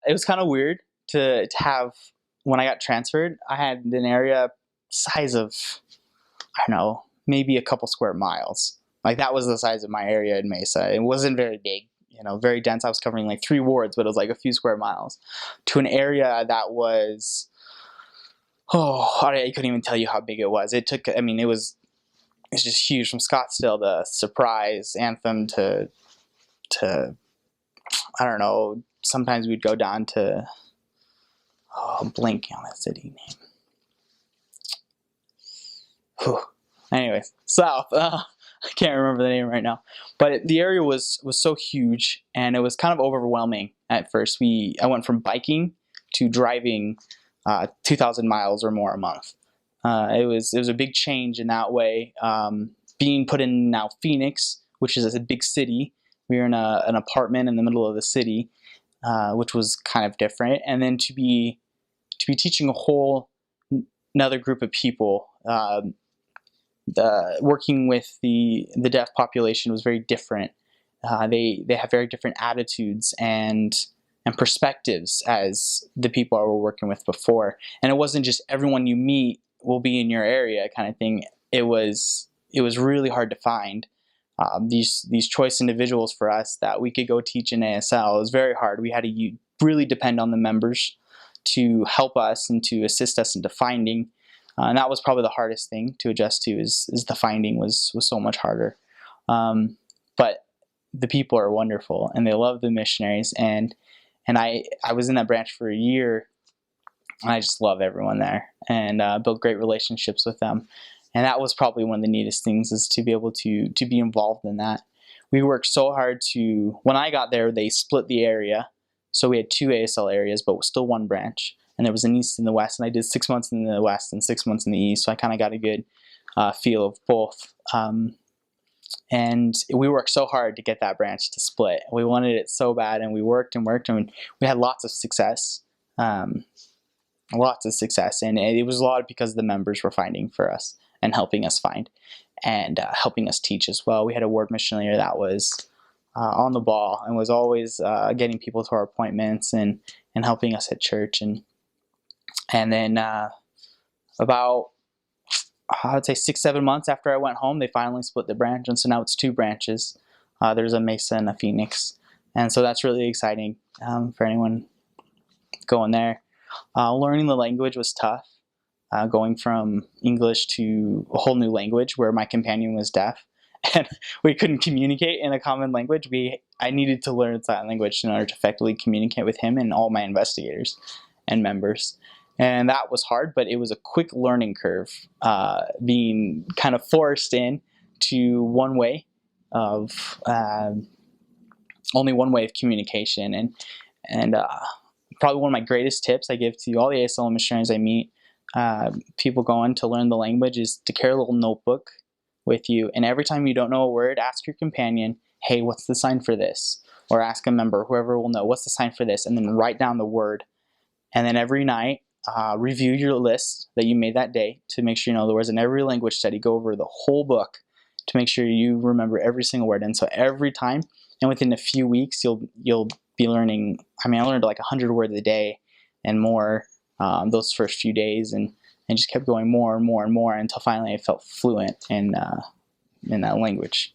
it was kind of weird to have, when I got transferred, I had an area size of, I don't know, maybe a couple square miles. Like that was the size of my area in Mesa. It wasn't very big, very dense. I was covering like 3 wards, but it was like a few square miles, to an area that was, I couldn't even tell you how big it was. It took, it's just huge, from Scottsdale to Surprise, Anthem to I don't know. Sometimes we'd go down to, I'm blanking on that city name. Whew. Anyway, south. I can't remember the name right now. But the area was so huge, and it was kind of overwhelming at first. I went from biking to driving 2,000 miles or more a month. It was a big change in that way. Being put in now Phoenix, which is a big city. We were in an apartment in the middle of the city, which was kind of different. And then to be teaching a whole another group of people. Working with the deaf population was very different. They have very different attitudes and perspectives as the people I were working with before. And it wasn't just everyone you meet will be in your area kind of thing. It was really hard to find these choice individuals for us that we could go teach in ASL. It was very hard. We had to really depend on the members to help us and to assist us into finding. And that was probably the hardest thing to adjust to, is the finding was so much harder. But the people are wonderful, and they love the missionaries. And I was in that branch for a year, and I just love everyone there, and built great relationships with them. And that was probably one of the neatest things, is to be able to be involved in that. We worked so hard when I got there, they split the area. So we had 2 ASL areas, but still one branch. And there was an east and the west, and I did 6 months in the west and 6 months in the east. So I kind of got a good feel of both. And we worked so hard to get that branch to split. We wanted it so bad, and we worked and worked, and we had lots of success. And it was a lot because the members were finding for us and helping us find, and helping us teach as well. We had a ward missionary that was on the ball and was always getting people to our appointments and helping us at church. And then about, I would say 6-7 months after I went home, they finally split the branch, and so now it's 2 branches. There's a Mesa and a Phoenix, and so that's really exciting for anyone going there. Learning the language was tough, going from English to a whole new language where my companion was deaf, and we couldn't communicate in a common language. I needed to learn sign language in order to effectively communicate with him and all my investigators and members. And that was hard, but it was a quick learning curve, being kind of forced in to only one way of communication. And probably one of my greatest tips I give to all the ASL missionaries I meet, people going to learn the language, is to carry a little notebook with you. And every time you don't know a word, ask your companion, hey, what's the sign for this? Or ask a member, whoever will know, what's the sign for this? And then write down the word. And then every night, review your list that you made that day to make sure you know the words. In every language study, go over the whole book to make sure you remember every single word. And so every time, and within a few weeks, you'll be learning. I learned like 100 words a day and more those first few days, and just kept going more and more and more until finally I felt fluent in that language.